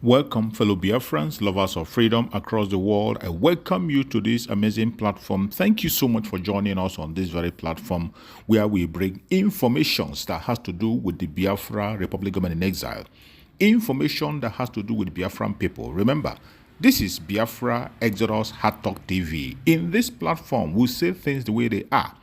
Welcome, fellow Biafrans, lovers of freedom across the world. I welcome you to this amazing platform. Thank you so much for joining us on this very platform where we bring information that has to do with the Biafra Republic Government in Exile. Information that has to do with Biafran people. Remember, this is Biafra Exodus Hard Talk TV. In this platform, we say things the way they are.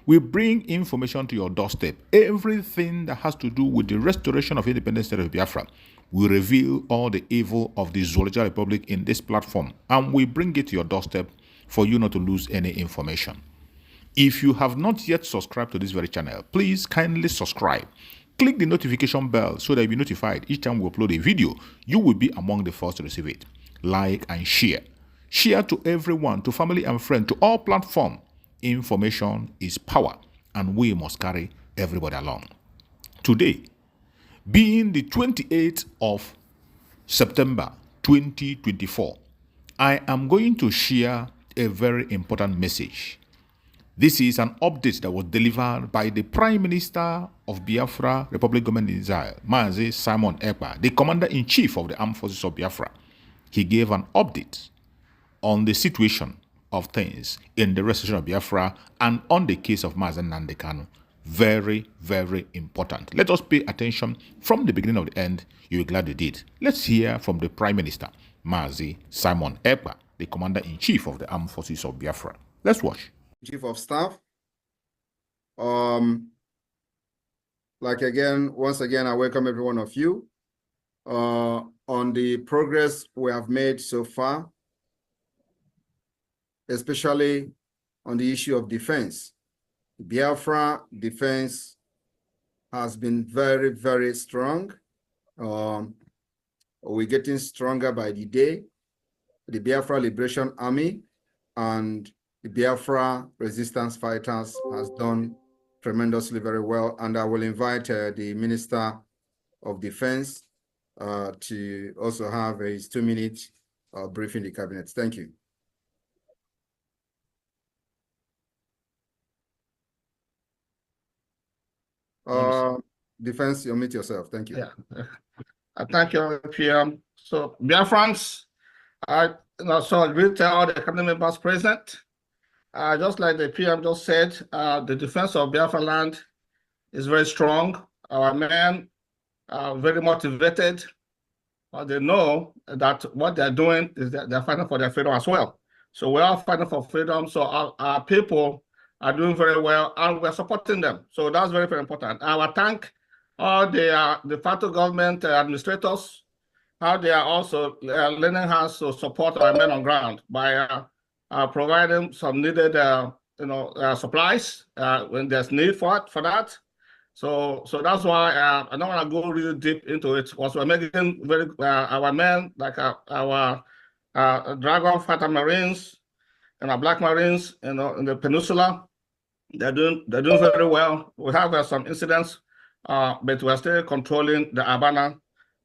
We bring information to your doorstep. Everything that has to do with the restoration of independent state of Biafra. We reveal all the evil of the Zoological Republic in this platform, and we bring it to your doorstep for you not to lose any information. If you have not yet subscribed to this very channel, please kindly subscribe. Click the notification bell so that you'll be notified each time we upload a video. You will be among the first to receive it. Like and share. Share to everyone, to family and friends, to all platforms. Information is power, and we must carry everybody along. Today, being the 28th of September 2024, I am going to share a very important message. This is an update that was delivered by the Prime Minister of Biafra Republic Government in Exile, Mazi Simon Ekpa, the Commander-in-Chief of the Armed Forces of Biafra. He gave an update on the situation of things in the restoration of Biafra and on the case of Mazi Nnamdi Kanu. Very, very important. Let us pay attention from the beginning of the end. You'll be glad you did. Let's hear from the Prime Minister, Mazi Simon Ekpa, the Commander-in-Chief of the Armed Forces of Biafra. Let's watch. Chief of Staff. Once again, I welcome every one of you on the progress we have made so far, especially on the issue of defense. Biafra defense has been very, very strong. We're getting stronger by the day. The Biafra Liberation Army and the Biafra resistance fighters has done tremendously very well. And I will invite the Minister of Defense to also have his 2-minute briefing the cabinet. Thank you. Defense, you mute yourself. Thank you. Yeah. Thank you, PM. So, Biafrans, so I will tell all the cabinet members present. Just like the PM just said, the defense of Biafra land is very strong. Our men are very motivated. They know that what they're doing is that they're fighting for their freedom as well. So we are fighting for freedom. So our people are doing very well, and we're supporting them. So that's very, very important. I will thank all the federal government administrators, how they are also lending hands to support our men on ground by providing some needed supplies when there's need for that. So that's why I don't want to go really deep into it. Because we're making very our men, like our Dragon Fighter Marines and our Black Marines, in the peninsula, they're doing very well. We have some incidents, but we're still controlling the Abana.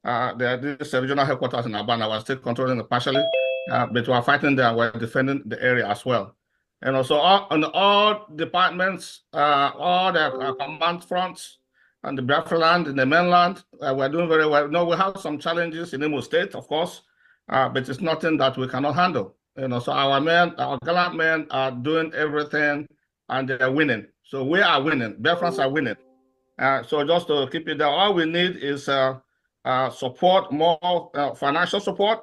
This regional headquarters in Abana, we're still controlling it partially, but we're fighting there. We're defending the area as well. And also on all departments, all the command fronts and the Biafra land in the mainland, we're doing very well. No, we have some challenges in Imo State, of course, but it's nothing that we cannot handle. So our men, our gallant men are doing everything and they're winning. So we are winning. Biafrans are winning. So just to keep it there, all we need is support, more financial support,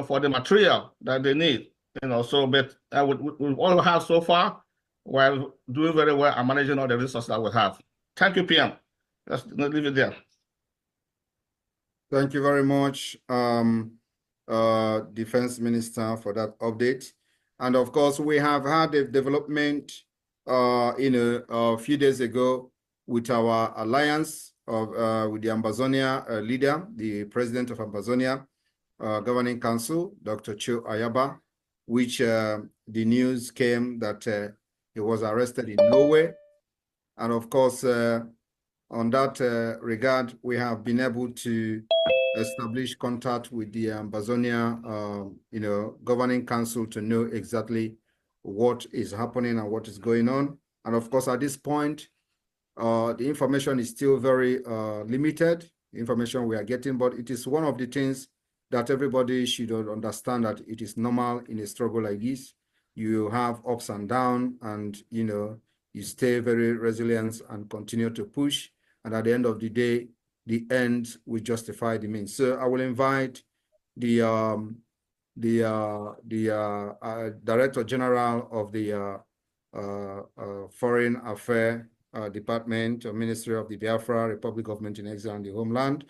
for the material that they need. So but we all have so far, we're doing very well and managing all the resources that we have. Thank you, PM. Let's leave it there. Thank you very much, Defense Minister, for that update. And of course, we have had a development, a few days ago with our alliance with the Ambazonia leader, the president of Ambazonia Governing Council, Dr. Cho Ayaba, which the news came that he was arrested in Norway. And of course, on that regard, we have been able to establish contact with the Ambazonia, Governing Council to know exactly what is happening and what is going on. And of course, at this point, the information is still very limited, information we are getting, but it is one of the things that everybody should understand that it is normal in a struggle like this. You have ups and downs, and you stay very resilient and continue to push. And at the end of the day, the end will justify the means. So I will invite the Director General of the Foreign Affairs Department or Ministry of the Biafra Republic Government in Exile and the Homeland,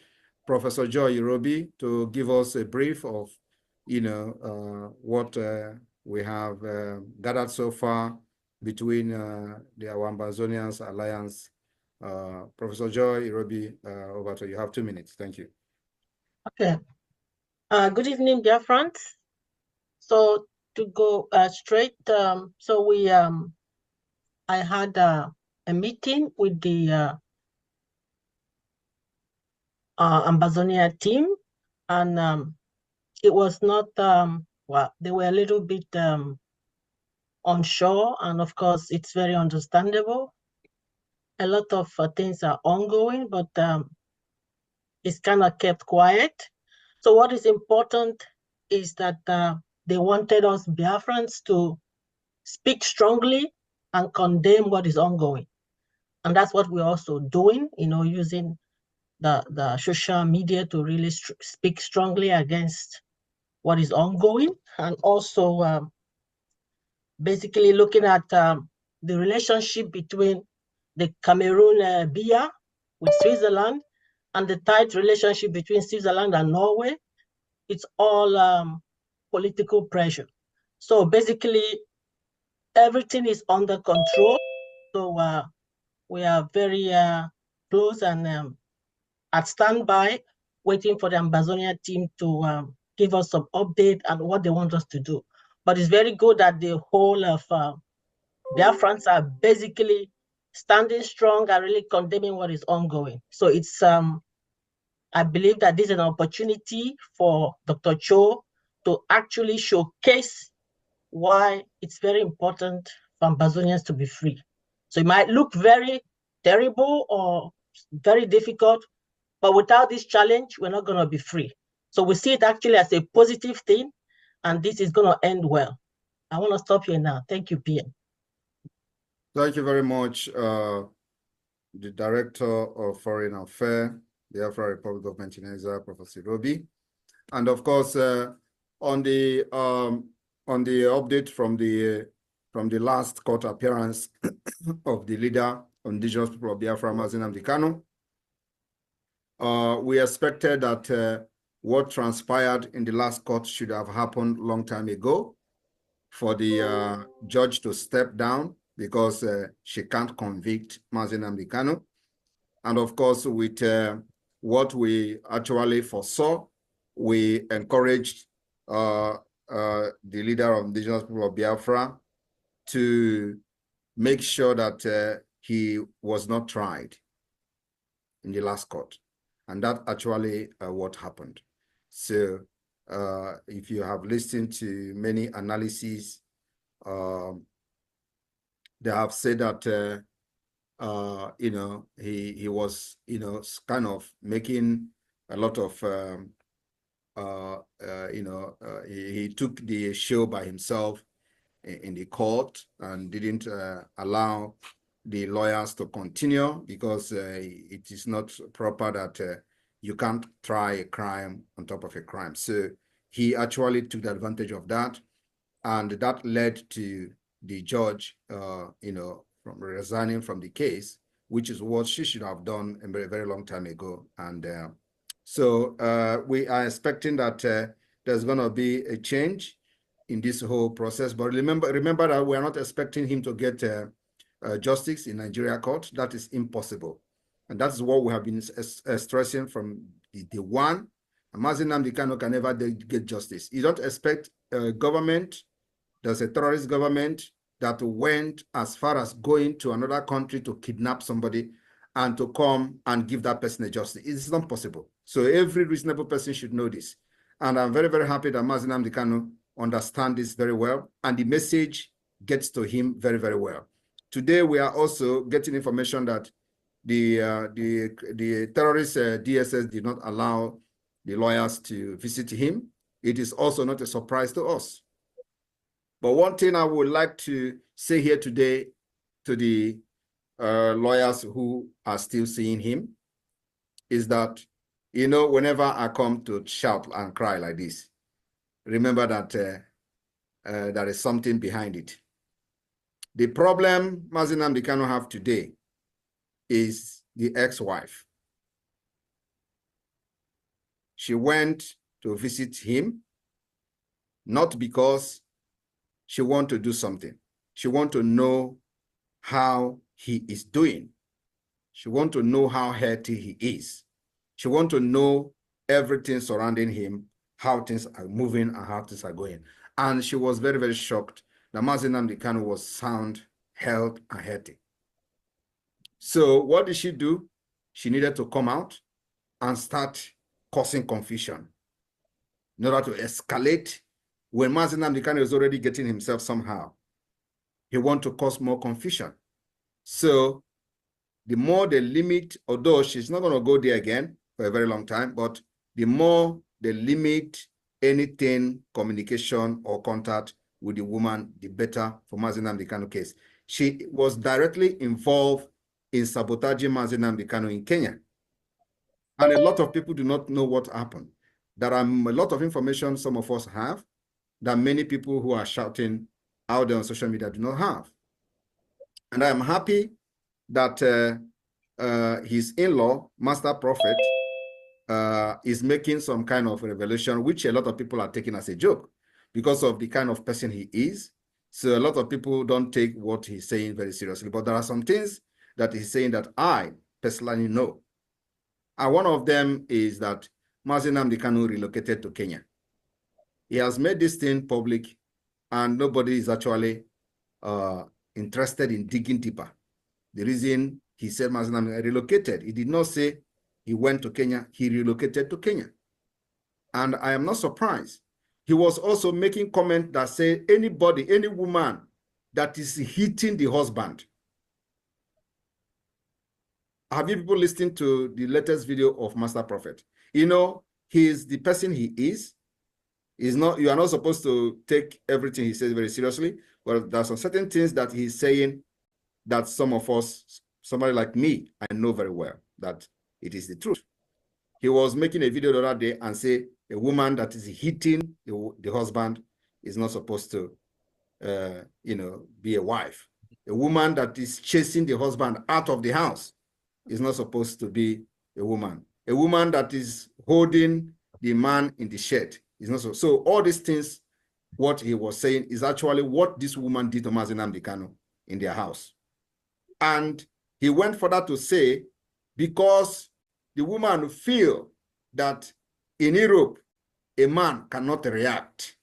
Professor Joy Irobi, to give us a brief of what we have gathered so far between the Ambazonians Alliance. Professor Joy Irobi, over to you. You have 2 minutes. Thank you. Okay. Good evening, dear friends. So to go straight, so I had a meeting with the Ambazonia team, and it was not, well, they were a little bit unsure, and of course, it's very understandable. A lot of things are ongoing, but it's kind of kept quiet. So what is important is that they wanted us Biafrans to speak strongly and condemn what is ongoing. And that's what we're also doing, using the social media to really speak strongly against what is ongoing, and also basically looking at the relationship between the Cameroon BIA with Switzerland and the tight relationship between Switzerland and Norway. It's all political pressure. So basically, everything is under control. So we are very close and at standby, waiting for the Ambazonia team to give us some update on what they want us to do. But it's very good that the whole of Biafrans are basically standing strong and really condemning what is ongoing. So it's I believe that this is an opportunity for Dr. Cho to actually showcase why it's very important for Ambazonians to be free. So it might look very terrible or very difficult, but without this challenge, we're not going to be free. So we see it actually as a positive thing, and this is going to end well. I want to stop here now. Thank you, PM. Thank you very much, the Director of Foreign Affairs, the Biafra Republic of Exile, Professor Irobi. And of course, on the update from the last court appearance of the leader of indigenous people of Biafra, Mazi Nnamdi Kanu, we expected that what transpired in the last court should have happened long time ago, for the judge to step down because she can't convict Mazi Nnamdi Kanu. And of course, with what we actually foresaw, we encouraged the leader of indigenous people of Biafra to make sure that he was not tried in the last court. And that actually what happened. So if you have listened to many analyses, they have said that he was kind of making a lot of he took the show by himself in the court and didn't allow the lawyers to continue, because it is not proper that you can't try a crime on top of a crime. So he actually took advantage of that, and that led to the judge from resigning from the case, which is what she should have done a very, very long time ago. And so we are expecting that there's going to be a change in this whole process. But remember that we are not expecting him to get justice in Nigeria court. That is impossible. And that's what we have been stressing from the one. Mazi Nnamdi Kanu can never get justice. You don't expect a government, there's a terrorist government that went as far as going to another country to kidnap somebody and to come and give that person a justice. It's not possible. So every reasonable person should know this. And I'm very, very happy that Mazi Nnamdi Kanu understands this very well, and the message gets to him very, very well. Today, we are also getting information that the terrorist DSS did not allow the lawyers to visit him. It is also not a surprise to us. But one thing I would like to say here today to the lawyers who are still seeing him is that, you know, whenever I come to shout and cry like this, remember that there is something behind it. The problem Mazi Nnamdi Kanu have today is the ex-wife. She went to visit him, not because she want to do something. She want to know how he is doing. She want to know how healthy he is. She want to know everything surrounding him, how things are moving and how things are going. And she was very, very shocked that Mazi Nnamdi Kanu was sound, health, and healthy. So what did she do? She needed to come out and start causing confusion in order to escalate. When Mazi Nnamdi Kanu is already getting himself somehow, he wants to cause more confusion. So the more they limit, although she's not going to go there again for a very long time, but the more they limit anything, communication or contact with the woman, the better for Mazi Nnamdi Kanu case. She was directly involved in sabotaging Mazi Nnamdi Kanu in Kenya. And a lot of people do not know what happened. There are a lot of information some of us have that many people who are shouting out there on social media do not have. And I am happy that his in-law, Master Prophet, is making some kind of revelation, which a lot of people are taking as a joke because of the kind of person he is. So a lot of people don't take what he's saying very seriously. But there are some things that he's saying that I personally know. And one of them is that Mazi Nnamdi Kanu relocated to Kenya. He has made this thing public, and nobody is actually interested in digging deeper. The reason he said Mazi Nnamdi relocated, he did not say he went to Kenya, he relocated to Kenya. And I am not surprised. He was also making comment that say anybody, any woman that is hitting the husband. Have you people listened to the latest video of Master Prophet? You know, he is the person he is. He's not, you are not supposed to take everything he says very seriously, but there are some certain things that he's saying that some of us, somebody like me, I know very well that it is the truth. He was making a video the other day and say a woman that is hitting the husband is not supposed to, you know, be a wife. A woman that is chasing the husband out of the house is not supposed to be a woman. A woman that is holding the man in the shed is not so. So all these things, what he was saying is actually what this woman did to Mazi Nnamdi Kanu in their house. And he went further to say, because the woman feel that in Europe, a man cannot react,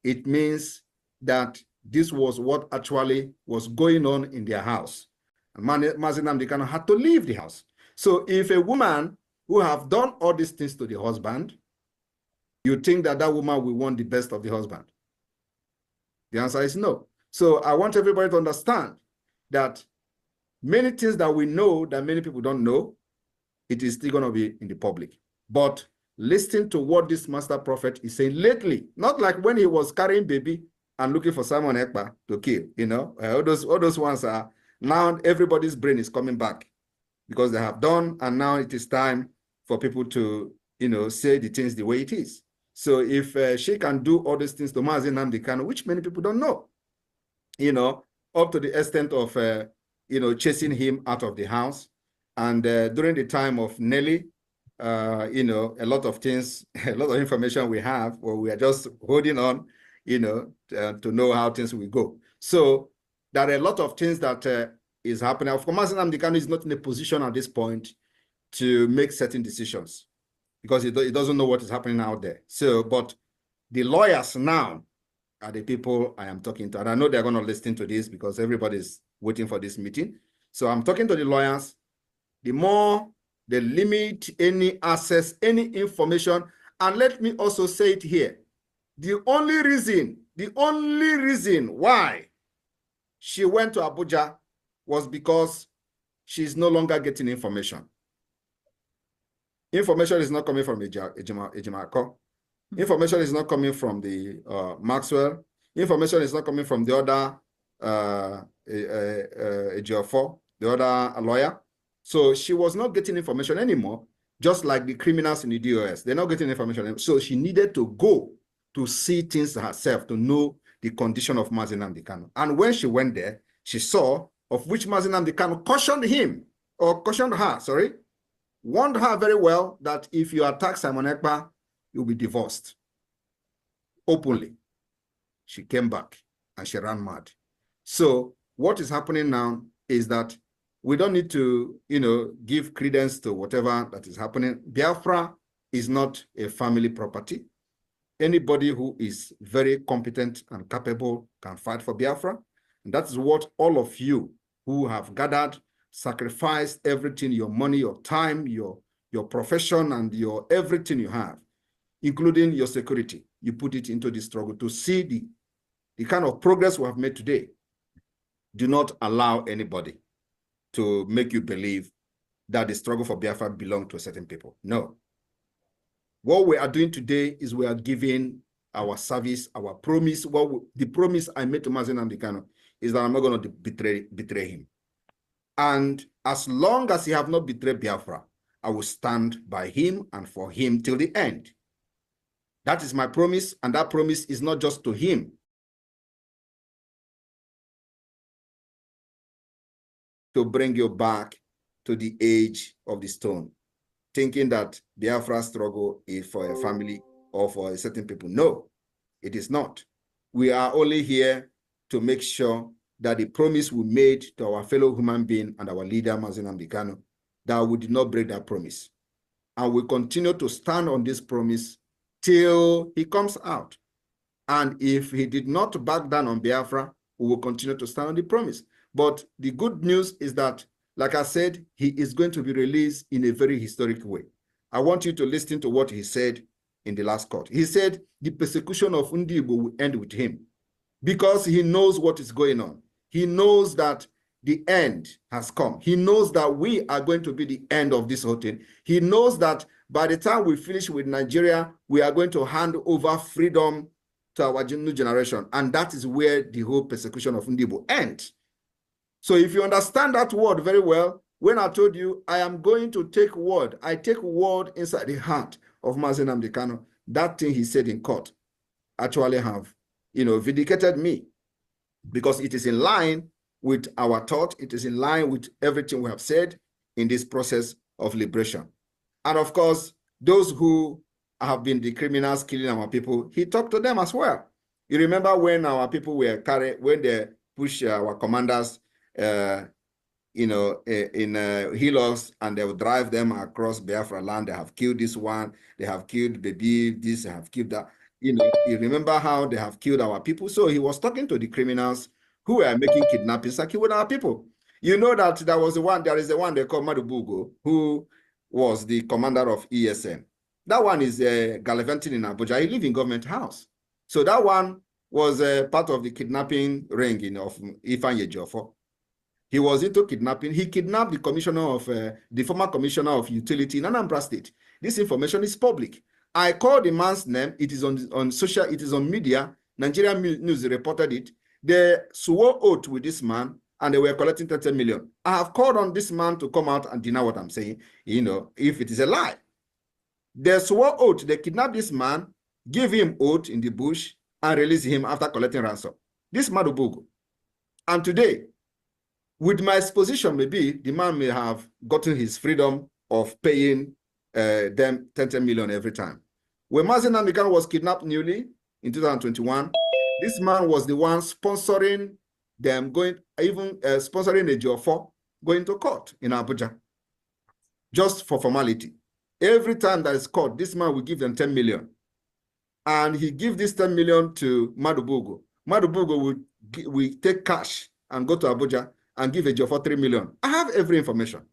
it means that this was what actually was going on in their house. And Mazi Nnamdi Kanu had to leave the house. So if a woman who have done all these things to the husband, you think that that woman will want the best of the husband? The answer is no. So I want everybody to understand that many things that we know that many people don't know, it is still going to be in the public. But listen to what this Master Prophet is saying lately, not like when he was carrying baby and looking for Simon Ekpa to kill, you know, all those ones are, now everybody's brain is coming back because they have done, and now it is time for people to, you know, say the things the way it is. So if she can do all these things to Mazi Nnamdi Kanu, which many people don't know, you know, up to the extent of, you know, chasing him out of the house. And during the time of Nelly, you know, a lot of things, a lot of information we have, or we are just holding on, you know, to know how things will go. So there are a lot of things that is happening. Of course, Mazi Nnamdi Kanu is not in a position at this point to make certain decisions because he doesn't know what is happening out there. So, but the lawyers now are the people I am talking to. And I know they're going to listen to this because everybody's waiting for this meeting. So I'm talking to the lawyers. The more they limit any access, any information, and let me also say it here. The only reason why she went to Abuja was because she's no longer getting information. Information is not coming from Ejimako. Information is not coming from the Maxwell. Information is not coming from the other Ejiofor, the other lawyer. So she was not getting information anymore, just like the criminals in the DOS. They're not getting information anymore. So she needed to go to see things herself, to know the condition of Mazi Nnamdi Kanu. And when she went there, she saw of which Mazi Nnamdi Kanu cautioned her, warned her very well that if you attack Simon Ekpa, you'll be divorced. Openly. She came back and she ran mad. So what is happening now is that we don't need to, give credence to whatever that is happening. Biafra is not a family property. Anybody who is very competent and capable can fight for Biafra. And that is what all of you who have gathered, sacrificed everything, your money, your time, your profession, and your everything you have, including your security, you put it into the struggle to see the kind of progress we have made today. Do not allow anybody to make you believe that the struggle for Biafra belongs to certain people. No. What we are doing today is we are giving our service, our promise. The promise I made to Mazi Nnamdi Kanu is that I'm not going to betray him. And as long as he have not betrayed Biafra, I will stand by him and for him till the end. That is my promise, and that promise is not just to him. To bring you back to the age of the stone, thinking that Biafra struggle is for a family or for a certain people. No, it is not. We are only here to make sure that the promise we made to our fellow human being and our leader, Mazi Nnamdi Kanu, that we did not break that promise. And we continue to stand on this promise till he comes out. And if he did not back down on Biafra, we will continue to stand on the promise. But the good news is that, like I said, he is going to be released in a very historic way. I want you to listen to what he said in the last court. He said the persecution of Ndigbo will end with him because he knows what is going on. He knows that the end has come. He knows that we are going to be the end of this whole thing. He knows that by the time we finish with Nigeria, we are going to hand over freedom to our new generation. And that is where the whole persecution of Ndigbo ends. So if you understand that word very well, when I told you I am going to take word, I take word inside the heart of Mazi Nnamdi Kanu, that thing he said in court actually have, vindicated me, because it is in line with our thought. It is in line with everything we have said in this process of liberation. And of course, those who have been the criminals killing our people, he talked to them as well. You remember when our people were carried, when they pushed our commanders in Hilos, and they will drive them across Biafra land. They have killed this one, they have killed baby, this, they have killed that. You remember how they have killed our people? So he was talking to the criminals who were making kidnappings and killing our people. You know that there is the one they call Madubugo, who was the commander of ESN. That one is gallivanting in Abuja. He lives in government house. So that one was part of the kidnapping ring of Ifeanyi Ejiofor. He was into kidnapping. He kidnapped the the former commissioner of utility in Anambra State. This information is public. I called the man's name. It is on social. It is on media. Nigerian News reported it. They swore oath with this man, and they were collecting 30 million. I have called on this man to come out and deny what I'm saying. If it is a lie. They swore oath. They kidnapped this man, give him oath in the bush, and release him after collecting ransom. This Madubugo. And today, with my exposition, maybe the man may have gotten his freedom of paying them 10 million every time. When Mazi Nnamdi Kanu was kidnapped newly in 2021, this man was the one sponsoring them sponsoring the Ejiofor going to court in Abuja, just for formality. Every time that is court, this man will give them 10 million. And he give this 10 million to Madubugo. Madubugo will take cash and go to Abuja and give Ejiofor 3 million. I have every information.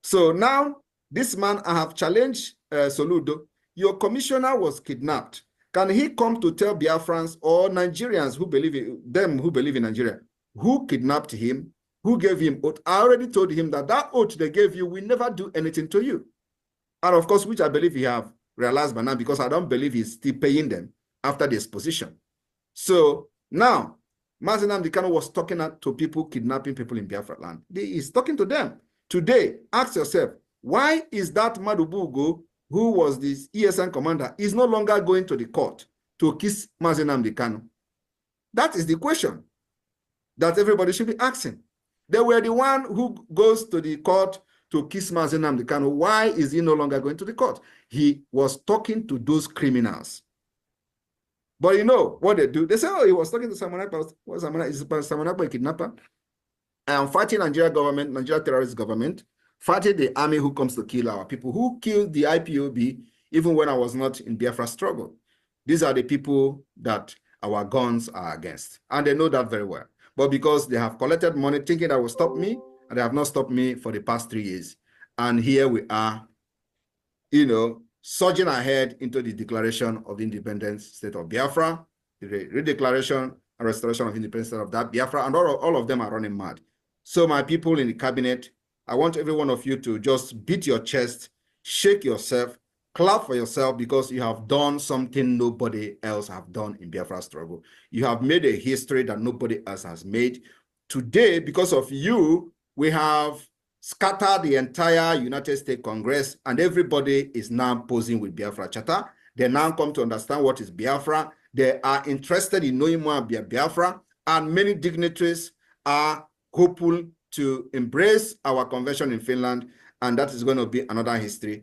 So now, this man, I have challenged Soludo. Your commissioner was kidnapped. Can he come to tell Biafrans or Nigerians who believe in Nigeria, who kidnapped him, who gave him oath? I already told him that oath they gave you will never do anything to you. And of course, which I believe he have realized by now, because I don't believe he's still paying them after the exposition. So now, Mazi Nnamdi Kanu was talking to people kidnapping people in Biafra land. He's talking to them. Today, ask yourself, why is that Madubugo, who was this ESN commander, is no longer going to the court to kiss Mazi Nnamdi Kanu? That is the question that everybody should be asking. They were the one who goes to the court to kiss Mazi Nnamdi Kanu. Why is he no longer going to the court? He was talking to those criminals. But you know what they do? They say, oh, he was talking to Samanakpa. What is Samanakpa a kidnapper? And fighting Nigeria government, Nigeria terrorist government, fighting the army who comes to kill our people, who killed the IPOB even when I was not in Biafra struggle. These are the people that our guns are against. And they know that very well. But because they have collected money thinking that will stop me, and they have not stopped me for the past 3 years. And here we are, you know, surging ahead into the declaration of the independent state of Biafra, the redeclaration and restoration of independence of that Biafra, and all of them are running mad. So my people in the cabinet, I want every one of you to just beat your chest, shake yourself, clap for yourself, because you have done something nobody else have done in Biafra struggle. You have made a history that nobody else has made. Today, because of you, we have scattered the entire United States Congress, and everybody is now posing with Biafra Charter. They now come to understand what is Biafra. They are interested in knowing more about Biafra, and many dignitaries are hopeful to embrace our convention in Finland, and that is going to be another history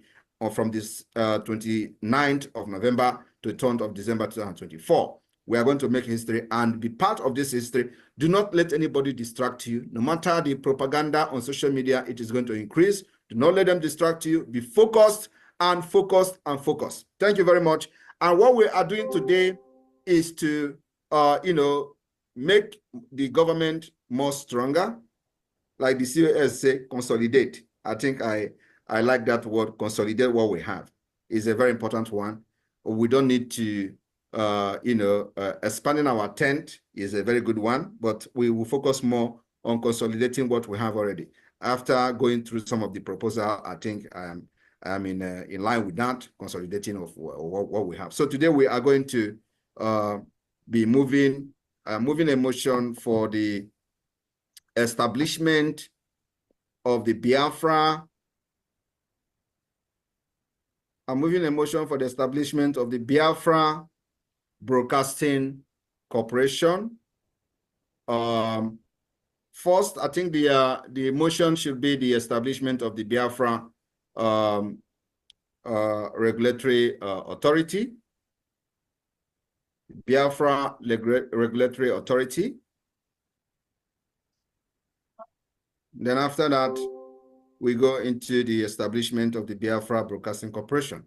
from this 29th of November to the 10th of December 2024. We are going to make history and be part of this history. Do not let anybody distract you. No matter the propaganda on social media, it is going to increase. Do not let them distract you. Be focused and focused and focused. Thank you very much. And what we are doing today is to, you know, make the government more stronger. Like the COS say, consolidate. I think I like that word, consolidate what we have. Is a very important one. We don't need to you know, expanding our tent is a very good one, but we will focus more on consolidating what we have already. After going through some of the proposal, I think I'm in line with that, consolidating of what we have. So today we are going to be moving a motion for the establishment of the Biafra. I'm moving a motion for the establishment of the Biafra Broadcasting Corporation. First, I think the motion should be the establishment of the Biafra Regulatory Authority. Biafra Regulatory Authority. Then after that, we go into the establishment of the Biafra Broadcasting Corporation.